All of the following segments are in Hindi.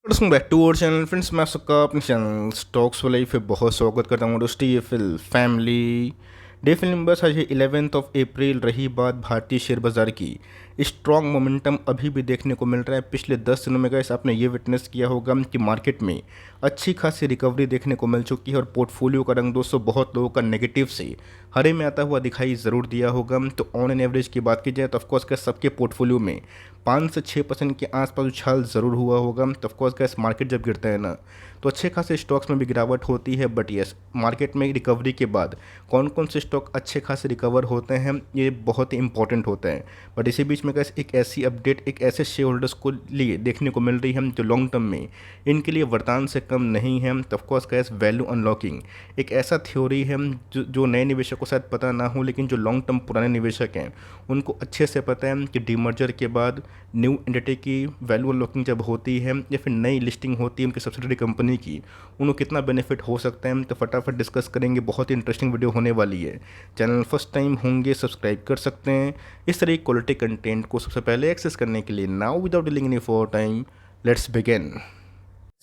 Welcome back to our channel friends. मैं आप सबका अपने चैनल स्टॉक्स वाले पे बहुत स्वागत करता हूँ दोस्तों। ये fill family day fill numbers आज 11 अप्रैल रही बात भारतीय शेयर बाजार की। स्ट्रॉन्ग मोमेंटम अभी भी देखने को मिल रहा है। पिछले 10 दिनों में गाइस आपने ये विटनेस किया होगा कि मार्केट में अच्छी खासी रिकवरी देखने को मिल चुकी है और पोर्टफोलियो का रंग दोस्तों बहुत लोगों का नेगेटिव से हरे में आता हुआ दिखाई ज़रूर दिया होगा। तो ऑन एन एवरेज की बात की जाए तो ऑफकोर्स का सबके पोर्टफोलियो में 5 से 6% के आसपास उछाल ज़रूर हुआ होगा। तो ऑफकोर्स गैस मार्केट जब गिरता है ना तो अच्छे खासे स्टॉक्स में भी गिरावट होती है। बट यस, मार्केट में रिकवरी के बाद कौन कौन से स्टॉक अच्छे खासे रिकवर होते हैं ये बहुत ही इंपॉर्टेंट होता है। बट इसी बीच में गैस एक ऐसी अपडेट एक ऐसे शेयर होल्डर्स को लिए देखने को मिल रही है जो लॉन्ग टर्म में इनके लिए वरदान से कम नहीं है। तो ऑफकोर्स गैस वैल्यू अनलॉकिंग एक ऐसा थ्योरी है जो नए निवेशक को शायद पता ना हो, लेकिन जो लॉन्ग टर्म पुराने निवेशक हैं उनको अच्छे से पता है कि डीमर्जर के बाद न्यू एंटिटी की वैल्यू अनलॉकिंग जब होती है या फिर नई लिस्टिंग होती है उनकी सब्सिडरी कंपनी की, उनको कितना बेनिफिट हो सकता है। तो फटाफट डिस्कस करेंगे, बहुत ही इंटरेस्टिंग वीडियो होने वाली है। चैनल फर्स्ट टाइम होंगे सब्सक्राइब कर सकते हैं इस तरह की क्वालिटी कंटेंट को सबसे पहले एक्सेस करने के लिए। Now without dealing any for time let's begin.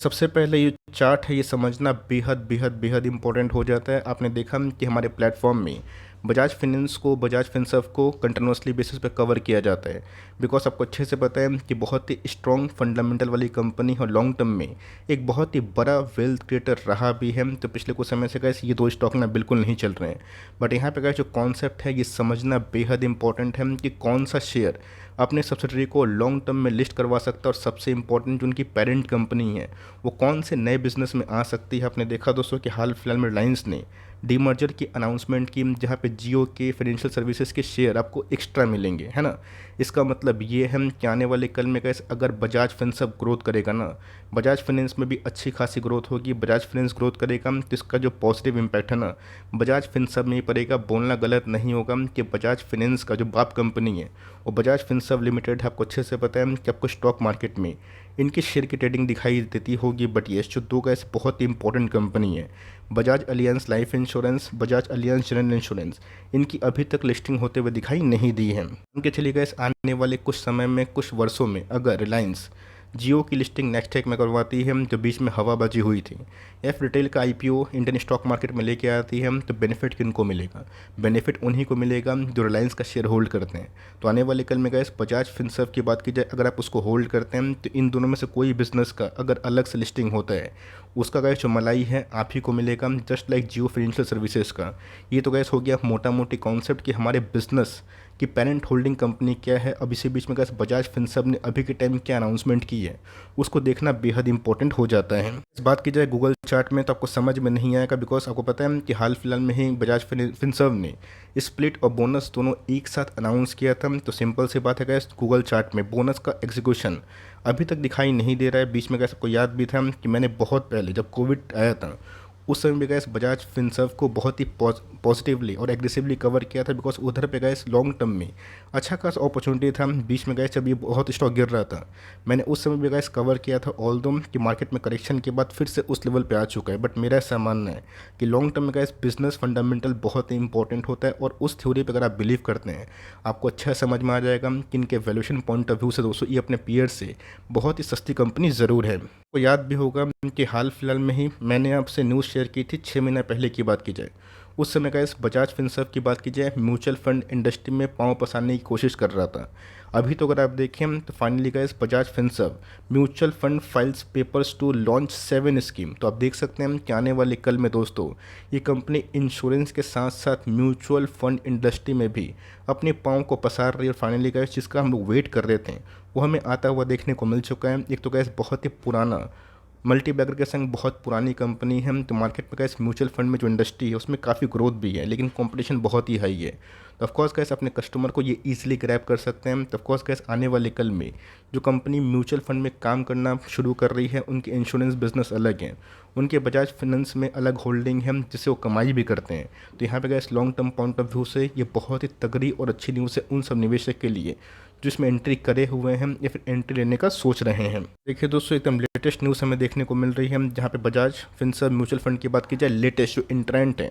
सबसे पहले ये चार्ट है, ये समझना बेहद बेहद बेहद इंपॉर्टेंट हो जाता है। आपने देखा कि हमारे प्लेटफॉर्म में बजाज फिनेंस को बजाज फिनसर्व को कंटिन्यूसली बेसिस पे कवर किया जाता है बिकॉज आपको अच्छे से पता है कि बहुत ही स्ट्रॉन्ग फंडामेंटल वाली कंपनी और लॉन्ग टर्म में एक बहुत ही बड़ा वेल्थ क्रिएटर रहा भी है। तो पिछले कुछ समय से गैस ये दो स्टॉक ना बिल्कुल नहीं चल रहे हैं। बट यहाँ पे गैस जो कॉन्सेप्ट है ये समझना बेहद इंपॉर्टेंट है कि कौन सा शेयर अपने सब्सिडरी को लॉन्ग टर्म में लिस्ट करवा सकता है और सबसे इंपॉर्टेंट जो उनकी पेरेंट कंपनी है वो कौन से नए बिजनेस में आ सकती है। आपने देखा दोस्तों कि हाल फिलहाल में रिलायंस ने डीमर्जर की अनाउंसमेंट की जहाँ पे जियो के फाइनेंशियल सर्विसेज के शेयर आपको एक्स्ट्रा मिलेंगे, है ना। इसका मतलब ये है कि आने वाले कल में कैसे अगर बजाज फिनसर्व ग्रोथ करेगा ना, बजाज फाइनेंस में भी अच्छी खासी ग्रोथ होगी। बजाज फाइनेंस ग्रोथ करेगा तो इसका जो पॉजिटिव इम्पैक्ट है ना बजाज फिनसर्व में ही पड़ेगा। बोलना गलत नहीं होगा कि बजाज फाइनेंस का जो बाप कंपनी है वो बजाज फिनसर्व लिमिटेड है। आपको अच्छे से पता है कि आपको स्टॉक मार्केट में इनकी शेयर की ट्रेडिंग दिखाई देती होगी। बट ये जो दो गैस बहुत ही इंपॉर्टेंट कंपनी है, Bajaj alliance life insurance, Bajaj alliance general insurance, इनकी अभी तक लिस्टिंग होते हुए दिखाई नहीं दी है। उनके चलिए गैस आने वाले कुछ समय में कुछ वर्षों में अगर रिलायंस जियो की लिस्टिंग नेक्सटेक में करवाती है जो बीच में हवाबाजी हुई थी, एफ रिटेल का आईपीओ इंडियन स्टॉक मार्केट में लेके आती है तो बेनिफिट किनको मिलेगा? बेनिफिट उन्हीं को मिलेगा जो रिलायंस का शेयर होल्ड करते हैं। तो आने वाले कल में गैस बजाज फिनसर्व की बात की जाए, अगर आप उसको होल्ड करते हैं तो इन दोनों में से कोई बिजनेस का अगर अलग से लिस्टिंग होता है उसका गैस जो मलाई है आप ही को मिलेगा, जस्ट लाइक जियो फाइनेंशियल सर्विसेज का। ये तो गैस हो गया मोटा मोटी कॉन्सेप्ट कि हमारे बिजनेस कि पेरेंट होल्डिंग कंपनी क्या है। अब इसी बीच में गैस बजाज फिनसर्व ने अभी के टाइम क्या अनाउंसमेंट की है उसको देखना बेहद इंपॉर्टेंट हो जाता है। इस बात की जाए गूगल चार्ट में तो आपको समझ में नहीं आएगा बिकॉज आपको पता है कि हाल फिलहाल में ही बजाज फिनसर्व ने स्प्लिट और बोनस दोनों एक साथ अनाउंस किया था। तो सिंपल सी बात है गैस गूगल चार्ट में बोनस का एग्जीक्यूशन अभी तक दिखाई नहीं दे रहा है। बीच में गैस आपको याद भी था कि मैंने बहुत पहले जब कोविड आया था उस समय भी गैस बजाज फिनसर्व को बहुत ही पॉजिटिवली और एग्रेसिवली कवर किया था बिकॉज उधर पे गैस लॉन्ग टर्म में अच्छा खासा अपॉर्चुनिटी था। बीच में गैस जब ये बहुत स्टॉक गिर रहा था मैंने उस समय भी गैस कवर किया था, ऑल दो कि मार्केट में करेक्शन के बाद फिर से उस लेवल पे आ चुका है। बट मेरा ऐसा मानना है कि लॉन्ग टर्म में गैस बिजनेस फंडामेंटल बहुत ही इंपॉर्टेंट होता है और उस थ्योरी पर अगर आप बिलीव करते हैं आपको अच्छा समझ में आ जाएगा कि इनके वैल्यूएशन पॉइंट ऑफ व्यू से दोस्तों ये अपने पीयर से बहुत ही सस्ती कंपनी ज़रूर है। आपको याद भी होगा कि हाल फिलहाल में ही मैंने आपसे न्यूज़ शेयर की थी 6 महीना पहले की बात की जाए, उस समय का इस बजाज फिनसर्व की बात की जाए म्यूचुअल फंड इंडस्ट्री में पाँव पसारने की कोशिश कर रहा था। अभी तो अगर आप देखें तो finally guys Bajaj Finserv mutual fund files papers to launch 7 scheme. तो आप देख सकते हैं कि आने वाले कल में दोस्तों ये कंपनी इंश्योरेंस के साथ साथ म्यूचुअल फंड इंडस्ट्री में भी अपने पाँव को पसार रही है। और फाइनली गाइस जिसका हम लोग वेट कर रहे थे वो हमें आता हुआ देखने को मिल चुका है। एक तो गैस बहुत ही पुराना मल्टी बैगर के संग बहुत पुरानी कंपनी है। तो मार्केट में गैस म्यूचुअल फंड में जो इंडस्ट्री है उसमें काफ़ी ग्रोथ भी है लेकिन कंपटीशन बहुत ही हाई है। तो ऑफकोर्स गैस अपने कस्टमर को ये ईजिली ग्रैब कर सकते हैं। तो ऑफकोर्स गैस आने वाले कल में जो कंपनी म्यूचुअल फंड में काम करना शुरू कर रही है उनके इंश्योरेंस बिजनेस अलग हैं, उनके बजाज फाइनेंस में अलग होल्डिंग है जिससे वो कमाई भी करते हैं। तो यहाँ पे gas long term point of view से ये बहुत ही तगड़ी और अच्छी न्यूज़ है उन सब निवेशक के लिए जो इसमें एंट्री करे हुए हैं या फिर एंट्री लेने का सोच रहे हैं। देखिए दोस्तों एकदम लेटेस्ट न्यूज़ हमें देखने को मिल रही है जहाँ पे बजाज फिनसर्व म्यूचुअल फंड की बात की जाए, लेटेस्ट जो इंट्रेंट है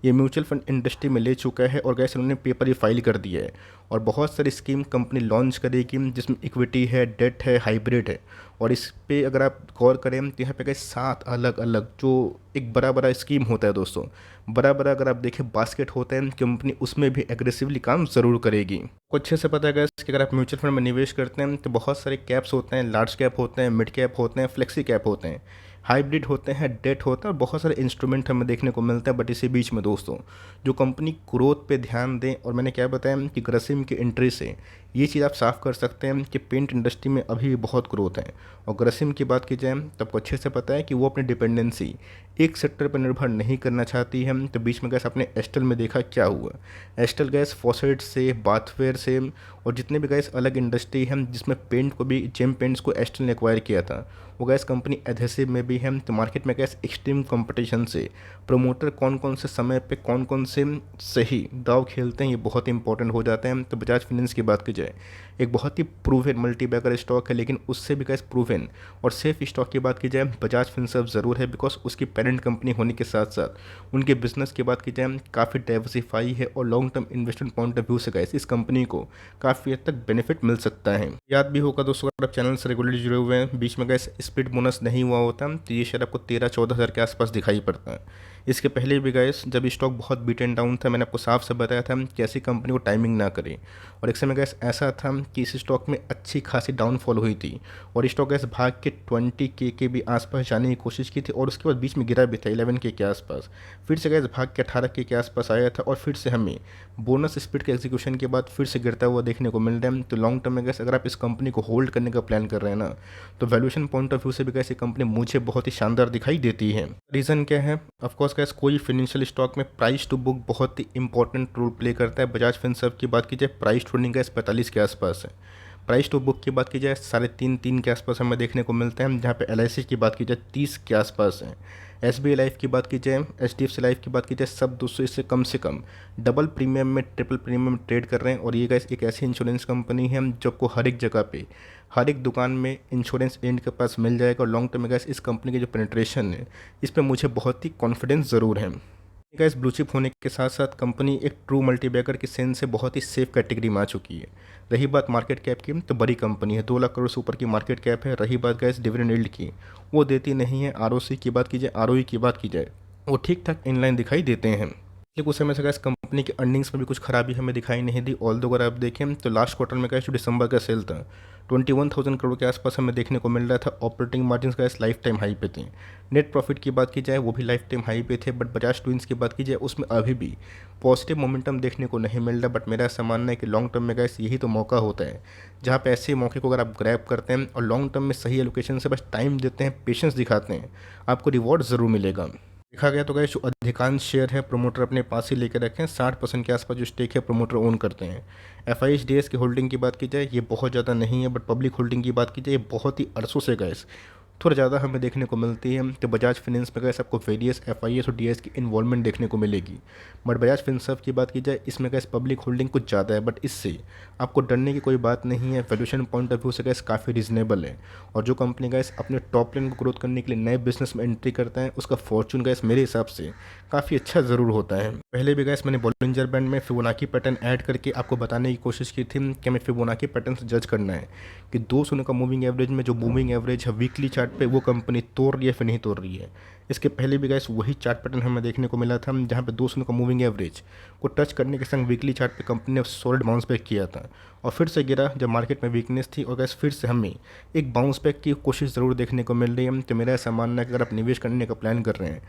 ये म्यूचुअल फंड इंडस्ट्री में ले चुका है और गैस उन्होंने पेपर ही फाइल कर दिया है। और बहुत सारी स्कीम कंपनी लॉन्च करेगी जिसमें इक्विटी है, डेट है, हाइब्रिड है। और इस पे अगर आप गौर करें तो यहाँ पे कई 7 अलग अलग जो एक बड़ा बड़ा स्कीम होता है दोस्तों, बड़ा बड़ा अगर आप देखें बास्केट होता है, कंपनी उसमें भी एग्रेसिवली काम ज़रूर करेगी। को अच्छे से पता है guys कि अगर आप म्यूचुअल फंड में निवेश करते हैं तो बहुत सारे कैप्स होते हैं, लार्ज कैप होते हैं, मिड कैप होते हैं, फ्लेक्सी कैप होते हैं, हाइब्रिड होते हैं, डेट होता है और बहुत सारे इंस्ट्रूमेंट हमें देखने को मिलते हैं। बट इसी बीच में दोस्तों जो कंपनी ग्रोथ पे ध्यान दें, और मैंने क्या बताया कि ग्रसिम की एंट्री से ये चीज़ आप साफ कर सकते हैं कि पेंट इंडस्ट्री में अभी भी बहुत ग्रोथ है। और ग्रसिम की बात की जाए तो आपको अच्छे से पता है कि वो अपनी डिपेंडेंसी एक सेक्टर पर निर्भर नहीं करना चाहती है। तो बीच में गैस आपने एस्टल में देखा क्या हुआ, एस्टल गैस फॉसेट से, बाथवेयर से और जितने भी गैस अलग इंडस्ट्री हैं जिसमें पेंट को भी, जेम पेंट्स को एस्टल ने एक्वायर किया था, वो गैस कंपनी एडहेसिव में भी है। तो मार्केट में गैस एक्सट्रीम कंपटीशन से प्रमोटर कौन कौन से समय पे कौन कौन से सही दाव खेलते हैं ये बहुत इंपॉर्टेंट हो जाते हैं। तो बजाज फाइनेंस की बात की जाए, एक बहुत ही प्रूवन मल्टीबैगर स्टॉक है, लेकिन उससे भी गैस प्रूवन और सेफ स्टॉक की बात की जाए बजाज फिनसर्व ज़रूर है, बिकॉज उसकी पेरेंट कंपनी होने के साथ साथ उनके बिजनेस की बात की जाए काफ़ी डाइवर्सिफाई है और long term investment point of view से गैस इस कंपनी को काफ़ी हद तक बेनिफिट मिल सकता है। याद भी होगा दोस्तों अगर आप चैनल से रेगुलरली जुड़े हुए हैं, बीच में गैस स्प्लिट बोनस नहीं हुआ होता तो ये शायद आपको 13-14 हज़ार के आसपास दिखाई पड़ता है। इसके पहले भी गैस जब स्टॉक बहुत बीट एंड डाउन था, मैंने आपको साफ से बताया था कि ऐसी कंपनी को टाइमिंग ना करें। और एक समय गैस ऐसा था कि इस स्टॉक में अच्छी खासी डाउनफॉल हुई थी और स्टॉक गैस भाग के 20K के भी आसपास जाने की कोशिश की थी और उसके बाद बीच में गिरा भी था 11K के आसपास, फिर से गैस भाग के 18K के आसपास आया था और फिर से हमें बोनस स्प्लिट के एग्जीक्यूशन के बाद फिर से गिरता हुआ देखने को मिल रहा है। तो लॉन्ग टर्म में गैस अगर आप इस कंपनी को होल्ड करने का प्लान कर रहे हैं ना, तो वैल्यूएशन पॉइंट ऑफ व्यू से भी गैस ये कंपनी मुझे बहुत ही शानदार दिखाई देती है। रीज़न क्या है, ऑफकोर्स गैस कोई फाइनेंशियल स्टॉक में प्राइस टू बुक बहुत ही इंपॉर्टेंट रोल प्ले करता है। बजाज फिनसर्व की बात की जाए प्राइस टू अर्निंग गैस 45 के आसपास है, प्राइस टू बुक की बात की जाए 3.5-3 के आसपास हमें देखने को मिलते हैं, जहाँ पे LIC की बात की जाए 30 के आसपास है, SBI लाइफ की बात की जाए, HDFC लाइफ की बात की जाए, सब 200 से कम डबल प्रीमियम में, ट्रिपल प्रीमियम में ट्रेड कर रहे हैं। और ये गैस एक ऐसी इंश्योरेंस कंपनी है जो आपको हर एक जगह पे, हर एक दुकान में इंश्योरेंस एंड के पास मिल जाएगा। और लॉन्ग टर्म में गैस इस कंपनी की जो पेनिट्रेशन है इस पर मुझे बहुत ही कॉन्फिडेंस ज़रूर है। गैस ब्लू चिप होने के साथ साथ कंपनी एक ट्रू मल्टीबैगर की सेंस से बहुत ही सेफ कैटेगरी में आ चुकी है। रही बात मार्केट कैप की तो बड़ी कंपनी है, 2 लाख करोड़ से ऊपर की मार्केट कैप है। रही बात गैस डिविडेंड यील्ड की, वो देती नहीं है। ROC की बात की जाए, ROE की बात की जाए, वो ठीक ठाक इनलाइन दिखाई देते हैं। लेकिन उस समय से गैस कंपनी की अर्निंग्स में भी कुछ खराबी हमें दिखाई नहीं दी। ऑल दो अगर आप देखें तो लास्ट क्वार्टर में गैस जो दिसंबर का सेल था 21,000 करोड़ के आसपास हमें देखने को मिल रहा था। Operating margin gas life time high पे थे। नेट प्रॉफिट की बात की जाए वो भी लाइफ टाइम हाई पे थे। बट बजाज ट्विंस की बात की जाए उसमें अभी भी पॉजिटिव मोमेंटम देखने को नहीं मिल रहा। बट मेरा ऐसा मानना है कि लॉन्ग टर्म में गैस यही तो मौका होता है जहाँ पे ऐसे मौके को अगर आप ग्रैब करते हैं और लॉन्ग टर्म में सही एलोकेशन से बस टाइम देते हैं, पेशेंस दिखाते हैं, आपको रिवॉर्ड ज़रूर मिलेगा। देखा गया तो गैस जो अधिकांश शेयर है प्रमोटर अपने पास ही लेकर रखें, 60% के आसपास जो स्टेक है प्रमोटर ओन करते हैं। FIHDS की होल्डिंग की बात की जाए ये बहुत ज़्यादा नहीं है, बट पब्लिक होल्डिंग की बात की जाए ये बहुत ही अरसों से गैस थोड़ा ज़्यादा हमें देखने को मिलती है। तो बजाज फाइनेंस में गैस आपको वेरियस FIS और DS की इन्वॉल्वमेंट देखने को मिलेगी। बट बजाज फिनसर्व की बात की जाए इसमें गैस पब्लिक होल्डिंग कुछ ज़्यादा है, बट इससे आपको डरने की कोई बात नहीं है। वैल्यूएशन पॉइंट ऑफ व्यू से गैस काफ़ी रीजनेबल है। और जो कंपनी गैस अपने टॉप लाइन को ग्रोथ करने के लिए नए बिजनेस में एंट्री करता है उसका फॉर्चून गैस मेरे हिसाब से काफ़ी अच्छा ज़रूर होता है। पहले भी गैस मैंने बॉलिंजर बैंड में फिबोनाची पैटर्न ऐड करके आपको बताने की कोशिश की थी कि हमें फिबोनाची पैटर्न से जज करना है कि 200 का मूविंग एवरेज में जो मूविंग एवरेज है वीकली चार्ट पे वो कंपनी तोड़ रही है फिर नहीं तोड़ रही है। इसके पहले भी गैस वही चार्ट पैटर्न हमें देखने को मिला था जहाँ पे 200 का मूविंग एवरेज को टच करने के संग वीकली चार्ट पे कंपनी ने सॉलिड बाउंस बैक किया था और फिर से गिरा जब मार्केट में वीकनेस थी। और गैस फिर से हमें एक बाउंस बैक की कोशिश ज़रूर देखने को मिल रही है। तो मेरा ऐसा मानना है कि अगर आप निवेश करने का प्लान कर रहे हैं,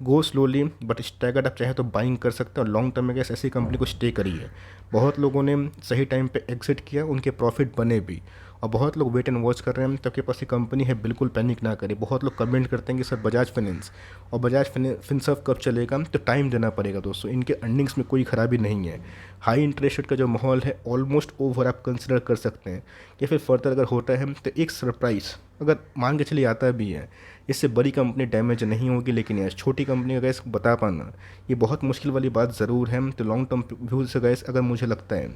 गो स्लोली बट स्टैगर्ड आप चाहे तो बाइंग कर सकते हैं और लॉन्ग टर्म में गैस ऐसी कंपनी को स्टे करिए। बहुत लोगों ने सही टाइम पे एग्जिट किया, उनके प्रॉफिट बने भी, और बहुत लोग वेट एंड वॉच कर रहे हैं। तो आपके पास ये कंपनी है, बिल्कुल पैनिक ना करें। बहुत लोग कमेंट करते हैं कि सर बजाज फाइनेंस और बजाज फिनसर्व कब चलेगा, तो टाइम देना पड़ेगा दोस्तों। इनके अर्निंग्स में कोई खराबी नहीं है। हाई इंटरेस्ट रेट का जो माहौल है ऑलमोस्ट ओवर आप कंसिडर कर सकते हैं कि फिर फर्दर अगर होता है तो एक सरप्राइज अगर मान के चलिए आता भी है, इससे बड़ी कंपनी डैमेज नहीं होगी। लेकिन यार छोटी कंपनी का गैस बता पाना ये बहुत मुश्किल वाली बात ज़रूर है। तो लॉन्ग टर्म व्यू से गैस अगर मुझे लगता है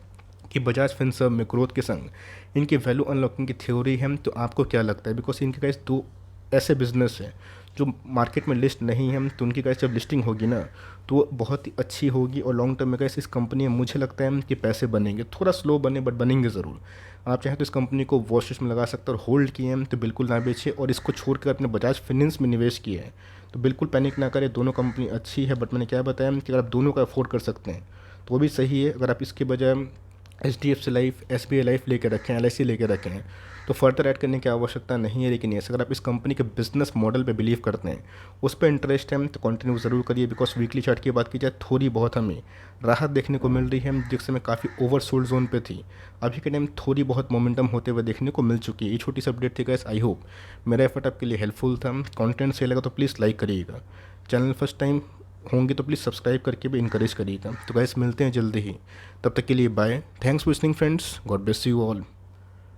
कि बजाज फिनसर्व में ग्रोथ के संग इनकी वैल्यू अनलॉकिंग की थ्योरी है, तो आपको क्या लगता है? बिकॉज इनके गैस 2 ऐसे बिजनेस हैं जो मार्केट में लिस्ट नहीं है, तो उनकी गाइस जब लिस्टिंग होगी ना तो वो बहुत ही अच्छी होगी और लॉन्ग टर्म में गाइस इस कंपनी में मुझे लगता है कि पैसे बनेंगे, थोड़ा स्लो बने बट बनेंगे ज़रूर। आप चाहें तो इस कंपनी को वॉच लिस्ट में लगा सकते हैं और होल्ड किए हैं तो बिल्कुल ना बेचिए, और इसको छोड़कर अपने बजाज फाइनेंस में निवेश किए हैं तो बिल्कुल पैनिक ना करें। दोनों कंपनी अच्छी है, बट मैंने क्या बताया कि अगर आप दोनों का अफोर्ड कर सकते हैं तो वो भी सही है। अगर आप इसके बजाय HDFC लाइफ, SBI लाइफ लेके रखें, LIC लेके रखें हैं तो फर्दर ऐड करने की आवश्यकता नहीं है। लेकिन यस, अगर आप इस कंपनी के बिजनेस मॉडल पे बिलीव करते हैं, उस पर इंटरेस्ट है तो कंटिन्यू ज़रूर करिए। बिकॉज वीकली चार्ट की बात की जाए थोड़ी बहुत हमें राहत देखने को मिल रही है, जिस समय काफ़ी ओवर सोल्ड जोन पे थी, अभी के टाइम थोड़ी बहुत मोमेंटम होते हुए देखने को मिल चुकी है। ये छोटी सी अपडेट थी गाइस, आई होप मेरा एफर्ट आपके लिए हेल्पफुल था। कंटेंट सही लगा तो प्लीज़ लाइक करिएगा, चैनल फर्स्ट टाइम होंगे तो प्लीज़ सब्सक्राइब करके भी इनकरेज करिएगा। तो गाइस मिलते हैं जल्दी ही, तब तक के लिए bye, thanks for listening friends, God bless you all.